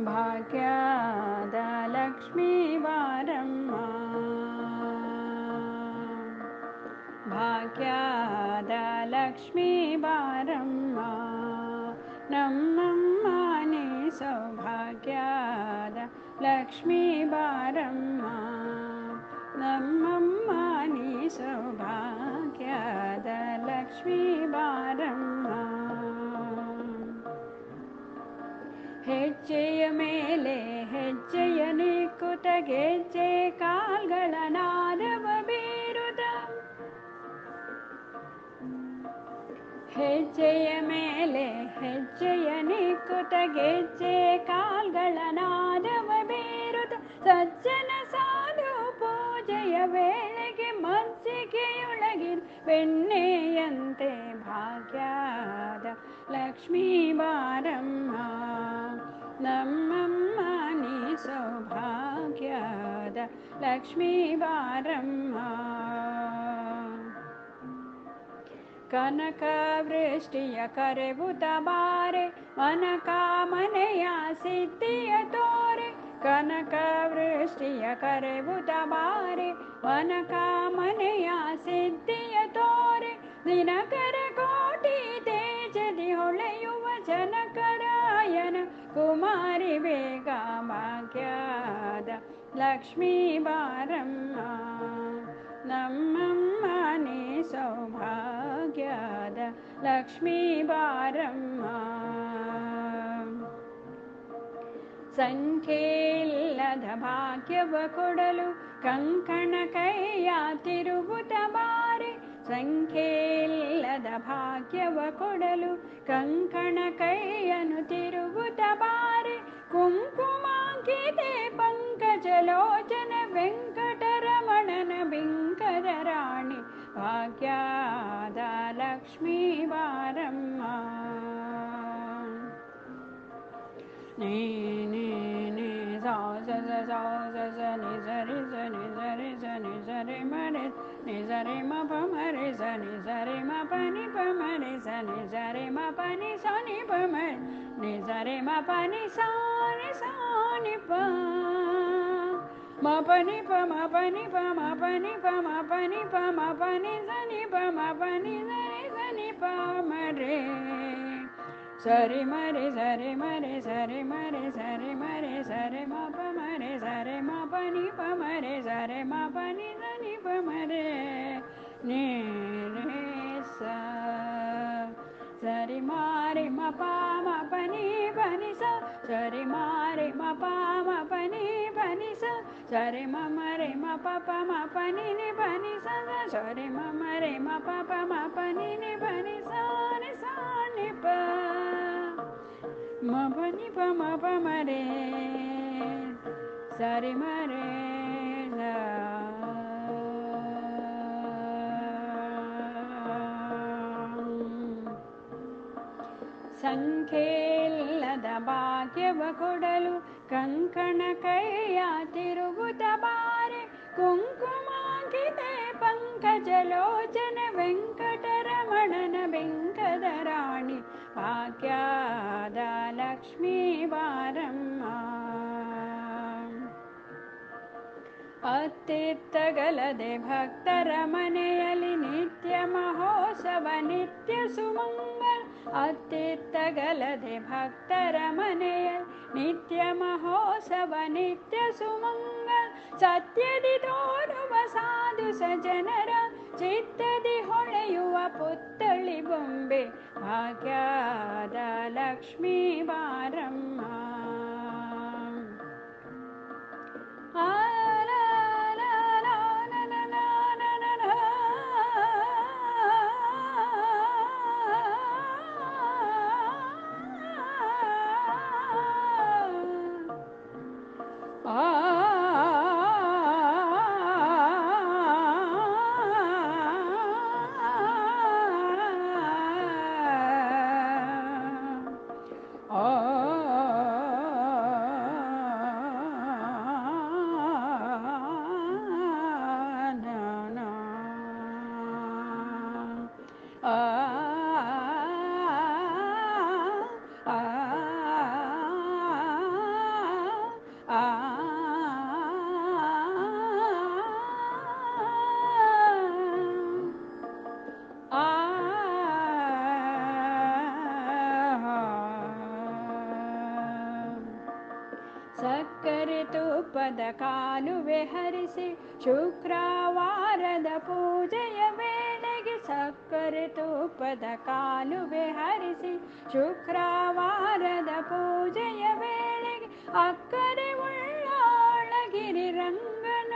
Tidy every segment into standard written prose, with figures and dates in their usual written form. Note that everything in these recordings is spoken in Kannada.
ಭಾಗ್ಯದ ಲಕ್ಷ್ಮೀ ಬಾರಮ್ಮ, ಭಾಗ್ಯದ ಲಕ್ಷ್ಮೀ ಬಾರಮ್ಮ, ನಮ್ಮಮ್ಮ ನೀ ಸೌಭಾಗ್ಯದ ಲಕ್ಷ್ಮೀ ಬಾರಮ್ಮ, ನಮ್ಮಮ್ಮ ನೀ ಸೌಭಾಗ್ಯದ ಲಕ್ಷ್ಮೀ ಬಾರಮ್ಮ. ಹೆಜ್ಜೆಯ ಮೇಲೆ ಹೆಜ್ಜೆಯ ನಿಕ್ಕುತ ಗೆಜ್ಜೆ ಕಾಲ್ಗಳ ನಾದವ ಬೀರುತ್ತ, ಹೆಜ್ಜೆಯ ಮೇಲೆ ಹೆಜ್ಜೆಯ ನಿಕ್ಕುತ ಗೆಜ್ಜೆ ಕಾಲ್ಗಳ ನಾದವ ಬೀರುತ್ತ, ಸಜ್ಜನ ಸಾಧು ಪೂಜೆಯ ವೇಳೆಗೆ ಮಜ್ಜಿಗೆಯೊಳಗಿನ ಬೆಣ್ಣೆಯಂತೆ ಭಾಗ್ಯದ ಲಕ್ಷ್ಮೀ ಬಾರಮ್ಮ, ನಮ್ಮಮ್ಮ ನೀ ಸೌಭಾಗ್ಯದ ಲಕ್ಷ್ಮೀ ಬಾರಮ್ಮ. ಕನಕ ವೃಷ್ಟಿಯ ಕರೆಬುತ ಬಾರೆ ಮನಕಾಮನೆಯ ಸಿದ್ಧಿಯ ತೋರೆ, ಕನಕ ವೃಷ್ಟಿಯ ಕರೆಬುತ ಬಾರೆ ಮನಕಾಮನೆಯ ಸಿದ್ಧಿಯ ತೋರೆ, ದಿನಕರ ಕೋಟಿ ತೇಜದಿ ಹೊಳೆಯುವ ಜನಕರಾಯನ ಕುಮಾರಿ ಬೇಗ ಭಾಗ್ಯದ ಲಕ್ಷ್ಮೀ ಬಾರಮ್ಮ, ನಮ್ಮಮ್ಮ ನೀ ಸೌಭಾಗ್ಯದ ಲಕ್ಷ್ಮೀ ಬಾರಮ್ಮ. ಸಂಖ್ಯೆಯಿಲ್ಲದ ಭಾಗ್ಯವ ಕೊಡಲು ಕಂಕಣ ಕೈಯ ತಿರುಗುತ್ತ ಬಾರೆ, ಸಂಖ್ಯೆಯಿಲ್ಲದ ಭಾಗ್ಯವ ಕೊಡಲು ಕಂಕಣ ಕೈಯನ್ನು ತಿರುಗುತ್ತ ಬಾರೆ, ಕುಂಕುಮಾಂಕಿತೆ ಪಂಕಜಲೋಚನ ವೆಂಕಟರಮಣನ ಬಿಂಕದ ರಾಣಿ ಭಾಗ್ಯದ ಲಕ್ಷ್ಮೀ ಬಾರಮ್ಮ. ನೀ ನೀ ನೀ ಸಾ ಸ ಸ ಸಾ ಸ ಸ ನಿ ಸ ರಿ ಸ ನಿ ಸ ರಿ ಸ ನಿ ಸ ರಿ ಮ ರಿ ನಿ ಸ ರಿ ಮ ಪ ಮ ರಿ ಸ ನಿ ಸ ರಿ ಮ ಪ ನಿ ಪ ಮ ರಿ ಸ ನಿ ಸ ರಿ ಮ ಪ ನಿ ಸ ನಿ ಪ ಮ ನಿ ಸ ರಿ ಮ ಪ ನಿ ಸ ನಿ ಸ ನಿ ಪ ಮ ಪ ನಿ ಪ ಮ ಪ ನಿ ಪ ಮ ಪ ನಿ ಪ ಮ ಪ ನಿ ಪ ಮ ಪ ನಿ ಸ ನಿ ಪ ಮ ಪ ನಿ ಸ ರಿ ಸ ನಿ ಪ ಮ ರೆ ಸರಿ ಮರೆ ಸರಿ ಮರೆ ಸರಿ ಮರೆ ಸರಿ ಮರೆ ಸರಿ ಮ ಪ ಮರೆ ಸರಿ ಮ ಪ ನಿ ಪ ಮರೆ ಸರಿ ಮ ಪ ನಿ ಸ ನಿ ಪ ಮರೆ ನಿ ರೇ ಸ ಸರಿ ಮಾರಿ ಮ ಪ ಮ ಪ ನಿ ಪ ನಿ ಸ ಸರಿ ಮಾರಿ ಮ ಪ ಮ ಪ ನಿ ಪ ನಿ ಸ ಸರಿ ಮ ಮರೆ ಮ ಪ ಪ ಮ ಪ ನಿ ನಿ ಪ ನಿ ಸ ಸರಿ ಮ ಮರೆ ಮ ಪ ಪ ಮ ಪ ನಿ ನಿ ಪ ನಿ ಸ ನಿ ಸ ನಿ ಪ ಮ ಪ ನಿ ಪ ಮ ಪ ಮ ರೇ ಸರಿ ಮ ರೇ ಸ. ಸಂಖ್ಯೆಯಿಲ್ಲದ ಭಾಗ್ಯವ ಕೊಡಲು ಕಂಕಣ ಕೈಯ ತಿರುಗುತ್ತ ಬಾರೆ, ಕುಂಕುಮಾಂಕಿತೆ ಪಂಕಜಲೋಚನ ವೆಂಕಟರಮಣನ ಬೆಂಕದ ರಾಣಿ ಭಾಗ್ಯದ ಲಕ್ಷ್ಮೀ ಬಾರಮ್ಮ. ಅತ್ತಿತ್ತಗಲದೆ ಭಕ್ತರ ಮನೆಯಲ್ಲಿ ನಿತ್ಯ ಮಹೋತ್ಸವ ನಿತ್ಯ ಸುಮಂಗಲ, ಅತ್ತಿತ್ತಗಲದೆ ಭಕ್ತರ ಮನೆಯಲ್ಲಿ ನಿತ್ಯ ಮಹೋತ್ಸವ ನಿತ್ಯ ಸುಮಂಗಲ, ಸತ್ಯದಿ ತೋರುವ ಸಾಧು ಸಜನರ ಚಿತ್ತದಿ ಹೊಳೆಯುವ ಪುತ್ತಳಿ ಬೊಂಬೆ ಭಾಗ್ಯದ ಲಕ್ಷ್ಮೀ ಬಾರಮ್ಮ. ಸಕ್ಕರೆ ತುಪ್ಪದ ಕಾಲುವೆ ಹರಿಸಿ ಶುಕ್ರವಾರದ ಪೂಜೆಯ ವೇಳೆಗೆ ಸಕ್ಕರೆ ತುಪ್ಪದ ಕಾಲುವೆ ಹರಿಸಿ ಶುಕ್ರವಾರದ ಪೂಜೆಯ ವೇಳೆಗೆ ಅಕ್ಕರೆ ಉಳ್ಳಾಳಗಿರಿ ರಂಗನ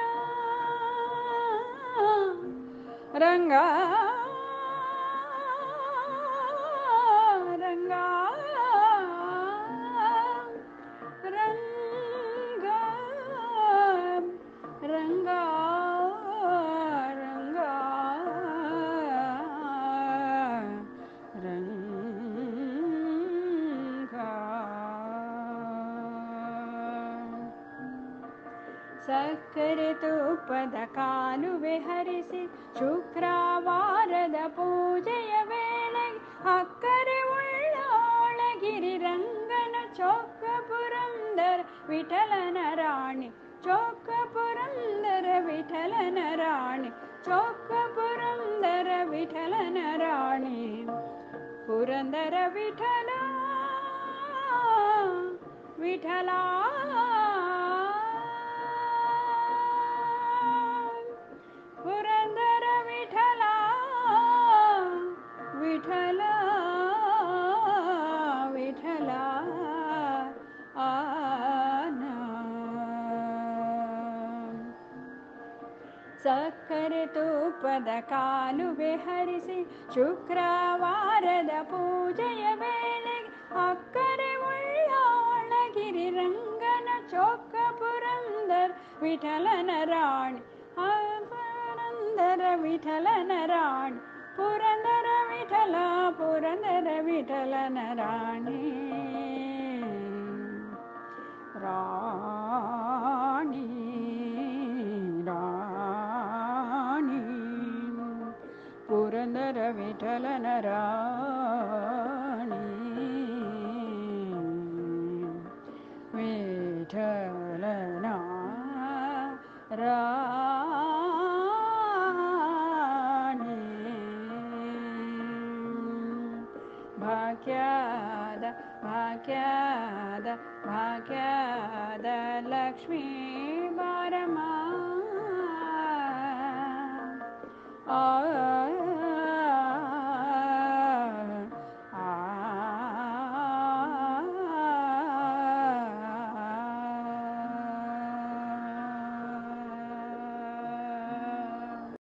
ರಂಗ ರಂಗ ರಂಗ ರಂಗ ರಂಗ ರಂಗ ಸಕ್ಕರೆ ತುಪ್ಪದ ಕಾಲುವೆ ಹರಿಸಿ ಶುಕ್ರವಾರದ ಪೂಜೆಯ ವೇಳೆಗೆ ಅಕ್ಕರೆ ಉಳ್ಳಾಳಗಿರಿ ರಂಗನ ಚೊಕ್ಕ ಪುರಂದರ ವಿಠಲನ ರಾಣಿ ಚೊಕ್ಕ ಪುರಂದರ ವಿಠಲನ ರಾಣಿ ಚೊಕ್ಕ ಪುರಂದರ ವಿಠಲನ ರಾಣಿ ಪುರಂದರ ವಿಠಲ ವಿಠಲ ಪುರಂದರ ವಿಠಲ ವಿಠಲ ವಿಠಲ ಸಕ್ಕರೆ ತುಪ್ಪದ ಕಾಲುವೆ ಹರಿಸಿ ಶುಕ್ರವಾರದ ಪೂಜೆಯ ವೇಳೆಗೆ ಅಕ್ಕರೆ ಉಳ್ಳಾಳಗಿರಿ ರಂಗನ ಚೊಕ್ಕ ಪುರಂದರ ವಿಠಲನ ರಾಣಿ ಪುರಂದರ ವಿಠಲನ ರಾಣಿ ಪುರಂದರ ವಿಠಲ ಪುರಂದರ ವಿಠಲನ ರಾಣಿ ರಾಣಿ ರಾಣಿ ಪುರಂದರ ವಿಠಲನ ರಾಣಿ ವಿಠಲನ ರಾಣಿ ಭಾಗ್ಯದ ಭಾಗ್ಯದ ಭಾಗ್ಯದ ಲಕ್ಷ್ಮೀ ಬಾರಮ್ಮ